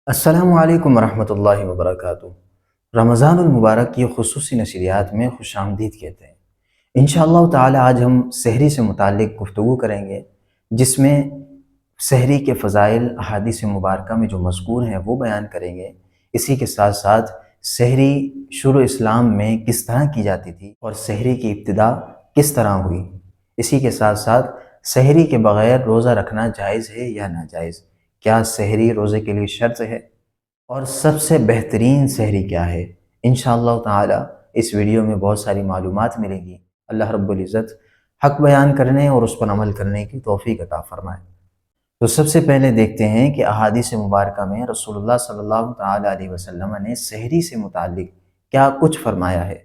السلام علیکم ورحمۃ اللہ وبرکاتہ۔ رمضان المبارک کی خصوصی نشریات میں خوش آمدید کہتے ہیں۔ انشاءاللہ تعالی آج ہم سحری سے متعلق گفتگو کریں گے، جس میں سحری کے فضائل احادیث مبارکہ میں جو مذکور ہیں وہ بیان کریں گے۔ اسی کے ساتھ ساتھ سحری شروع اسلام میں کس طرح کی جاتی تھی اور سحری کی ابتدا کس طرح ہوئی۔ اسی کے ساتھ ساتھ سحری کے بغیر روزہ رکھنا جائز ہے یا ناجائز، کیا سحری روزے کے لیے شرط ہے، اور سب سے بہترین سحری کیا ہے۔ انشاءاللہ تعالی اس ویڈیو میں بہت ساری معلومات ملیں گی۔ اللہ رب العزت حق بیان کرنے اور اس پر عمل کرنے کی توفیق عطا فرمائے۔ تو سب سے پہلے دیکھتے ہیں کہ احادیث مبارکہ میں رسول اللہ صلی اللہ تعالی علیہ وسلم نے سحری سے متعلق کیا کچھ فرمایا ہے۔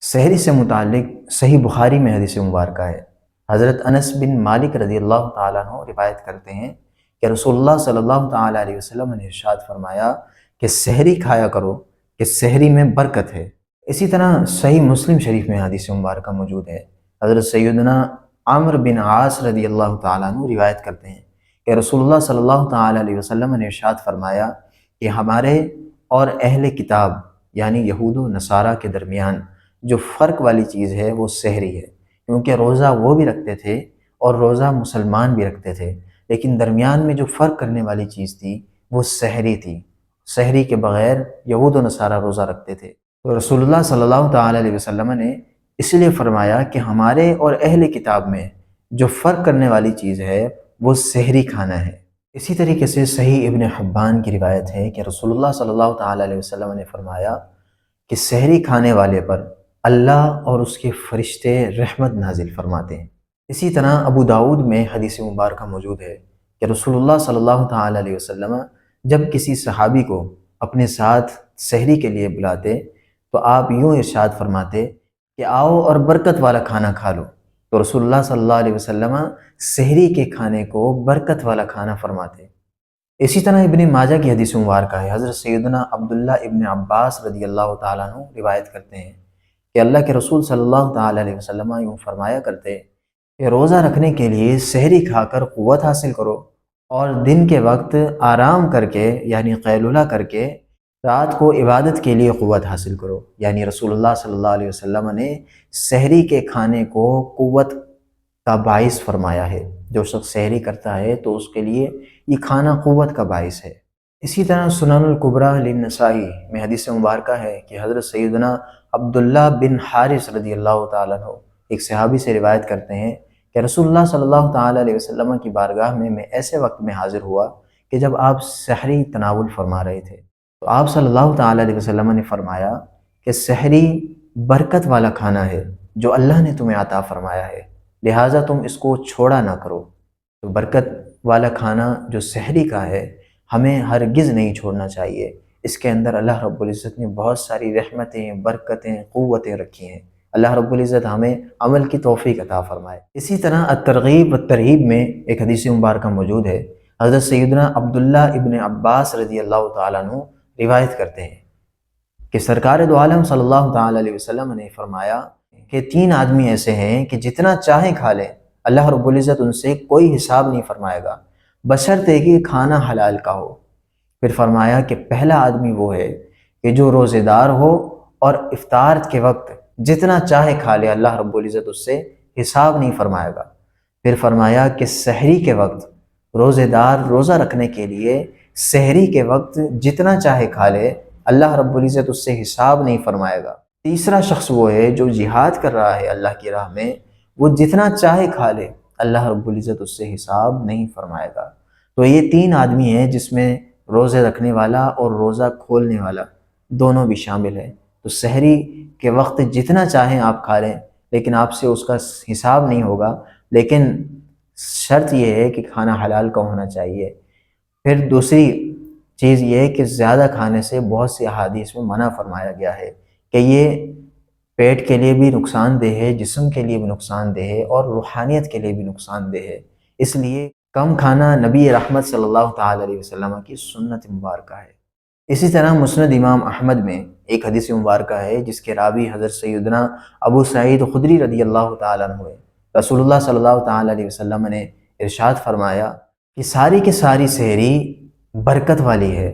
سحری سے متعلق صحیح بخاری میں حدیث مبارکہ ہے۔ حضرت انس بن مالک رضی اللہ تعالیٰ عنہ روایت کرتے ہیں کہ رسول اللہ صلی اللہ تعالیٰ علیہ وسلم نے ارشاد فرمایا کہ سحری کھایا کرو کہ سحری میں برکت ہے۔ اسی طرح صحیح مسلم شریف میں حدیث مبارکہ موجود ہے۔ حضرت سیدنا عمرو بن عاص رضی اللہ تعالیٰ عنہ روایت کرتے ہیں کہ رسول اللہ صلی اللہ تعالیٰ علیہ وسلم نے ارشاد فرمایا کہ ہمارے اور اہل کتاب یعنی یہود و نصارہ کے درمیان جو فرق والی چیز ہے وہ سحری ہے، کیونکہ روزہ وہ بھی رکھتے تھے اور روزہ مسلمان بھی رکھتے تھے، لیکن درمیان میں جو فرق کرنے والی چیز تھی وہ سحری تھی۔ سحری کے بغیر یہود و نصارہ روزہ رکھتے تھے، تو رسول اللہ صلی اللہ تعالیٰ علیہ وسلم نے اس لیے فرمایا کہ ہمارے اور اہل کتاب میں جو فرق کرنے والی چیز ہے وہ سحری کھانا ہے۔ اسی طریقے سے صحیح ابن حبان کی روایت ہے کہ رسول اللہ صلی اللہ تعالیٰ علیہ وسلم نے فرمایا کہ سحری کھانے والے پر اللہ اور اس کے فرشتے رحمت نازل فرماتے ہیں۔ اسی طرح ابو داؤد میں حدیث مبارکہ موجود ہے کہ رسول اللہ صلی اللہ تعالیٰ علیہ وسلم جب کسی صحابی کو اپنے ساتھ سحری کے لیے بلاتے تو آپ یوں ارشاد فرماتے کہ آؤ اور برکت والا کھانا کھا لو، تو رسول اللہ صلی اللہ علیہ وسلم سحری کے کھانے کو برکت والا کھانا فرماتے۔ اسی طرح ابن ماجہ کی حدیث مبارکہ ہے۔ حضرت سیدنا عبداللہ ابن عباس رضی اللہ تعالیٰ عنہ روایت کرتے ہیں کہ اللہ کے رسول صلی اللہ تعالیٰ علیہ وسلم یوں فرمایا کرتے کہ روزہ رکھنے کے لیے سحری کھا کر قوت حاصل کرو، اور دن کے وقت آرام کر کے یعنی قیلولہ کر کے رات کو عبادت کے لیے قوت حاصل کرو۔ یعنی رسول اللہ صلی اللہ علیہ وسلم نے سحری کے کھانے کو قوت کا باعث فرمایا ہے۔ جو شخص سحری کرتا ہے تو اس کے لیے یہ کھانا قوت کا باعث ہے۔ اسی طرح سنن الکبریٰ للنسائی میں حدیث مبارکہ ہے کہ حضرت سیدنا عبداللہ بن حارث رضی اللہ تعالیٰ عنہ ایک صحابی سے روایت کرتے ہیں کہ رسول اللہ صلی اللہ تعالیٰ علیہ وسلم کی بارگاہ میں ایسے وقت میں حاضر ہوا کہ جب آپ سحری تناول فرما رہے تھے، تو آپ صلی اللہ تعالیٰ علیہ وسلم نے فرمایا کہ سحری برکت والا کھانا ہے جو اللہ نے تمہیں عطا فرمایا ہے، لہٰذا تم اس کو چھوڑا نہ کرو۔ تو برکت والا کھانا جو سحری کا ہے ہمیں ہرگز نہیں چھوڑنا چاہیے۔ اس کے اندر اللہ رب العزت نے بہت ساری رحمتیں، برکتیں، قوتیں رکھی ہیں۔ اللہ رب العزت ہمیں عمل کی توفیق عطا فرمائے۔ اسی طرح الترغیب والترہیب میں ایک حدیث مبارکہ موجود ہے۔ حضرت سیدنا عبداللہ ابن عباس رضی اللہ تعالیٰ عنہ روایت کرتے ہیں کہ سرکار دو عالم صلی اللہ تعالیٰ علیہ وسلم نے فرمایا کہ 3 آدمی ایسے ہیں کہ جتنا چاہیں کھا لیں، اللہ رب العزت ان سے کوئی حساب نہیں فرمائے گا، بشرطے کہ کھانا حلال کا ہو۔ پھر فرمایا کہ پہلا آدمی وہ ہے کہ جو روزے دار ہو اور افطار کے وقت جتنا چاہے کھا لے، اللہ رب العزت اس سے حساب نہیں فرمائے گا۔ پھر فرمایا کہ سحری کے وقت روزے دار روزہ رکھنے کے لیے سحری کے وقت جتنا چاہے کھا لے، اللہ رب العزت اس سے حساب نہیں فرمائے گا۔ تیسرا شخص وہ ہے جو جہاد کر رہا ہے اللہ کی راہ میں، وہ جتنا چاہے کھا لے، اللہ رب العزت اس سے حساب نہیں فرمائے گا۔ تو یہ 3 آدمی ہیں جس میں روزے رکھنے والا اور روزہ کھولنے والا دونوں بھی شامل ہیں۔ تو سحری کے وقت جتنا چاہیں آپ کھا لیں، لیکن آپ سے اس کا حساب نہیں ہوگا، لیکن شرط یہ ہے کہ کھانا حلال کا ہونا چاہیے۔ پھر دوسری چیز یہ ہے کہ زیادہ کھانے سے بہت سی احادیث میں منع فرمایا گیا ہے کہ یہ پیٹ کے لیے بھی نقصان دہ ہے، جسم کے لیے بھی نقصان دہ ہے، اور روحانیت کے لیے بھی نقصان دہ ہے۔ اس لیے کم کھانا نبی رحمت صلی اللہ تعالیٰ علیہ وسلم کی سنت مبارکہ ہے۔ اسی طرح مسند امام احمد میں ایک حدیث مبارکہ ہے جس کے راوی حضرت سیدنا ابو سعید خدری رضی اللہ تعالیٰ عنہ ہے۔ رسول اللہ صلی اللہ تعالیٰ علیہ وسلم نے ارشاد فرمایا کہ ساری کی ساری سحری برکت والی ہے،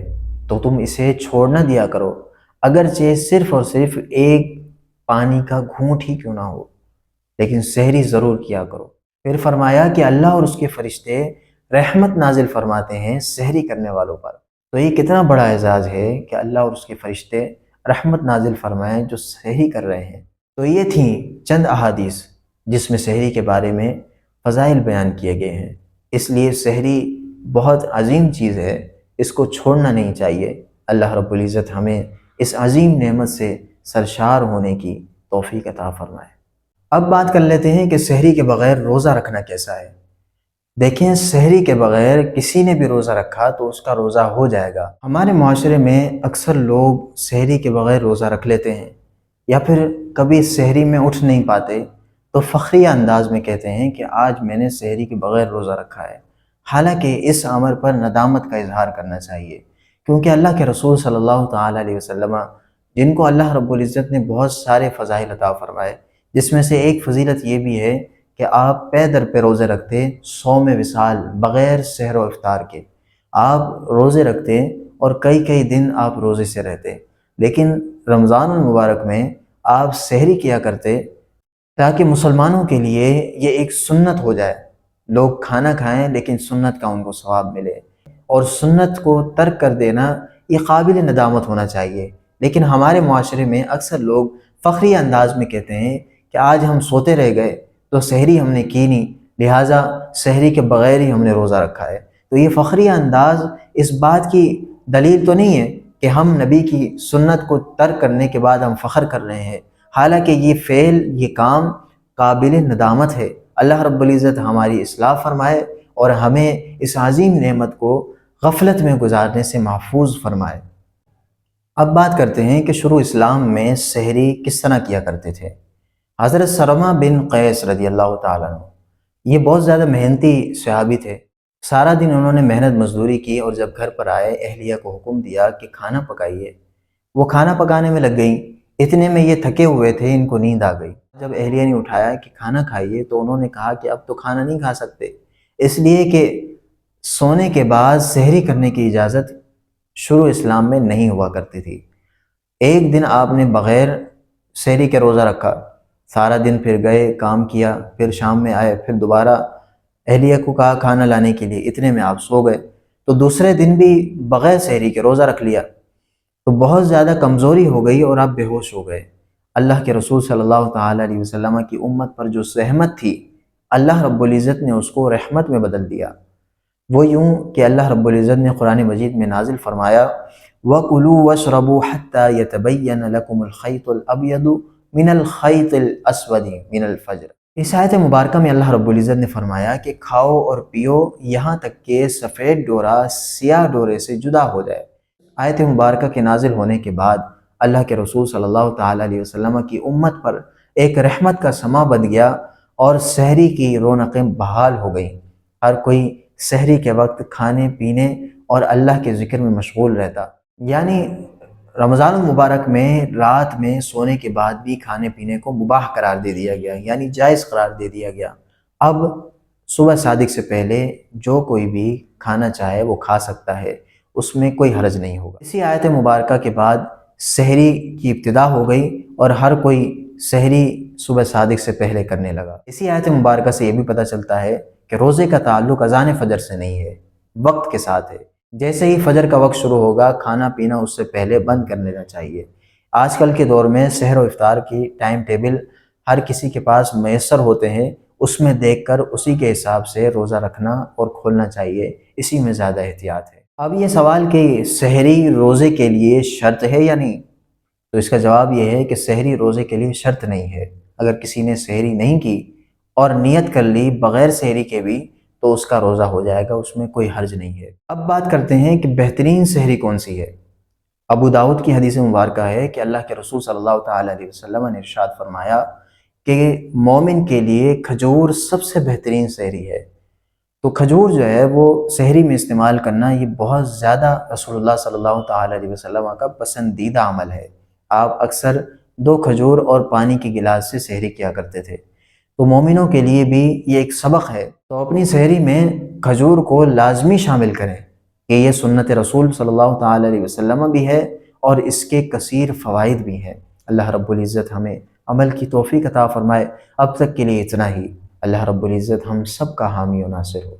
تو تم اسے چھوڑ نہ دیا کرو، اگرچہ صرف اور صرف ایک پانی کا گھونٹ ہی کیوں نہ ہو، لیکن سحری ضرور کیا کرو۔ پھر فرمایا کہ اللہ اور اس کے فرشتے رحمت نازل فرماتے ہیں سحری کرنے والوں پر۔ تو یہ کتنا بڑا اعزاز ہے کہ اللہ اور اس کے فرشتے رحمت نازل فرمائیں جو سحری کر رہے ہیں۔ تو یہ تھیں چند احادیث جس میں سحری کے بارے میں فضائل بیان کیے گئے ہیں۔ اس لیے سحری بہت عظیم چیز ہے، اس کو چھوڑنا نہیں چاہیے۔ اللہ رب العزت ہمیں اس عظیم نعمت سے سرشار ہونے کی توفیق عطا فرمائے۔ اب بات کر لیتے ہیں کہ سحری کے بغیر روزہ رکھنا کیسا ہے۔ دیکھیں، سحری کے بغیر کسی نے بھی روزہ رکھا تو اس کا روزہ ہو جائے گا۔ ہمارے معاشرے میں اکثر لوگ سحری کے بغیر روزہ رکھ لیتے ہیں، یا پھر کبھی سحری میں اٹھ نہیں پاتے تو فخریہ انداز میں کہتے ہیں کہ آج میں نے سحری کے بغیر روزہ رکھا ہے۔ حالانکہ اس عمل پر ندامت کا اظہار کرنا چاہیے، کیونکہ اللہ کے رسول صلی اللہ تعالیٰ علیہ وسلم، جن کو اللہ رب العزت نے بہت سارے فضائل عطا فرمائے، جس میں سے ایک فضیلت یہ بھی ہے کہ آپ پے در پہ روزے رکھتے، صوم وصال، بغیر سحر و افطار کے آپ روزے رکھتے اور کئی کئی دن آپ روزے سے رہتے۔ لیکن رمضان المبارک میں آپ سحری کیا کرتے تاکہ مسلمانوں کے لیے یہ ایک سنت ہو جائے، لوگ کھانا کھائیں لیکن سنت کا ان کو ثواب ملے۔ اور سنت کو ترک کر دینا یہ قابل ندامت ہونا چاہیے، لیکن ہمارے معاشرے میں اکثر لوگ فخری انداز میں کہتے ہیں کہ آج ہم سوتے رہ گئے تو سحری ہم نے کی نہیں، لہٰذا سحری کے بغیر ہی ہم نے روزہ رکھا ہے۔ تو یہ فخری انداز اس بات کی دلیل تو نہیں ہے کہ ہم نبی کی سنت کو ترک کرنے کے بعد ہم فخر کر رہے ہیں، حالانکہ یہ فعل، یہ کام قابل ندامت ہے۔ اللہ رب العزت ہماری اصلاح فرمائے اور ہمیں اس عظیم نعمت کو غفلت میں گزارنے سے محفوظ فرمائے۔ اب بات کرتے ہیں کہ شروع اسلام میں سحری کس طرح کیا کرتے تھے۔ حضرت سرمہ بن قیس رضی اللہ تعالیٰ عنہ یہ بہت زیادہ محنتی صحابی تھے۔ سارا دن انہوں نے محنت مزدوری کی اور جب گھر پر آئے اہلیہ کو حکم دیا کہ کھانا پکائیے۔ وہ کھانا پکانے میں لگ گئیں، اتنے میں یہ تھکے ہوئے تھے، ان کو نیند آ گئی۔ جب اہلیہ نے اٹھایا کہ کھانا کھائیے تو انہوں نے کہا کہ اب تو کھانا نہیں کھا سکتے، اس لیے کہ سونے کے بعد سحری کرنے کی اجازت شروع اسلام میں نہیں ہوا کرتی تھی۔ ایک دن آپ نے بغیر سحری کے روزہ رکھا، سارا دن پھر گئے، کام کیا، پھر شام میں آئے، پھر دوبارہ اہلیہ کو کہا کھانا لانے کے لیے، اتنے میں آپ سو گئے۔ تو دوسرے دن بھی بغیر سحری کے روزہ رکھ لیا، تو بہت زیادہ کمزوری ہو گئی اور آپ بے ہوش ہو گئے۔ اللہ کے رسول صلی اللہ تعالیٰ علیہ وسلم کی امت پر جو زحمت تھی، اللہ رب العزت نے اس کو رحمت میں بدل دیا۔ وہ یوں کہ اللہ رب العزت نے قرآن مجید میں نازل فرمایا وَكُلُوا وَاشْرَبُوا حَتَّى يَتَبَيَّنَ لَكُمُ الْخَيْطُ الْأَبْيَضُ مِنَ الْخَيْطِ الْأَسْوَدِ مِنَ الْفَجْرِ۔ اس آیت مبارکہ میں اللہ رب العزت نے فرمایا کہ کھاؤ اور پیو یہاں تک کہ سفید ڈورا سیاہ ڈورے سے جدا ہو جائے۔ آیت مبارکہ کے نازل ہونے کے بعد اللہ کے رسول صلی اللہ تعالیٰ علیہ وسلم کی امت پر ایک رحمت کا سماں بن گیا اور سحری کی رونقیں بحال ہو گئیں۔ ہر کوئی سحری کے وقت کھانے پینے اور اللہ کے ذکر میں مشغول رہتا، یعنی رمضان المبارک میں رات میں سونے کے بعد بھی کھانے پینے کو مباح قرار دے دیا گیا، یعنی جائز قرار دے دیا گیا۔ اب صبح صادق سے پہلے جو کوئی بھی کھانا چاہے وہ کھا سکتا ہے، اس میں کوئی حرج نہیں ہوگا۔ اسی آیت مبارکہ کے بعد سحری کی ابتدا ہو گئی اور ہر کوئی سحری صبح صادق سے پہلے کرنے لگا۔ اسی آیت مبارکہ سے یہ بھی پتہ چلتا ہے کہ روزے کا تعلق اذان فجر سے نہیں ہے، وقت کے ساتھ ہے۔ جیسے ہی فجر کا وقت شروع ہوگا کھانا پینا اس سے پہلے بند کر لینا چاہیے۔ آج کل کے دور میں سحر و افطار کی ٹائم ٹیبل ہر کسی کے پاس میسر ہوتے ہیں، اس میں دیکھ کر اسی کے حساب سے روزہ رکھنا اور کھولنا چاہیے، اسی میں زیادہ احتیاط ہے۔ اب یہ سوال کہ سحری روزے کے لیے شرط ہے یا نہیں، تو اس کا جواب یہ ہے کہ سحری روزے کے لیے شرط نہیں ہے۔ اگر کسی نے سحری نہیں کی اور نیت کر لی بغیر سحری کے بھی تو اس کا روزہ ہو جائے گا، اس میں کوئی حرج نہیں ہے۔ اب بات کرتے ہیں کہ بہترین سحری کون سی ہے۔ ابو داؤد کی حدیث مبارکہ ہے کہ اللہ کے رسول صلی اللہ تعالیٰ علیہ وسلم نے ارشاد فرمایا کہ مومن کے لیے کھجور سب سے بہترین سحری ہے۔ تو کھجور جو ہے وہ سحری میں استعمال کرنا یہ بہت زیادہ رسول اللہ صلی اللہ تعالیٰ علیہ وسلم کا پسندیدہ عمل ہے۔ آپ اکثر 2 کھجور اور پانی کی گلاس سے سحری کیا کرتے تھے۔ تو مومنوں کے لیے بھی یہ ایک سبق ہے، تو اپنی سحری میں کھجور کو لازمی شامل کریں۔ کہ یہ سنت رسول صلی اللہ تعالی علیہ وسلم بھی ہے اور اس کے کثیر فوائد بھی ہیں۔ اللہ رب العزت ہمیں عمل کی توفیق عطا فرمائے۔ اب تک کے لیے اتنا ہی۔ اللہ رب العزت ہم سب کا حامی و ناصر ہو۔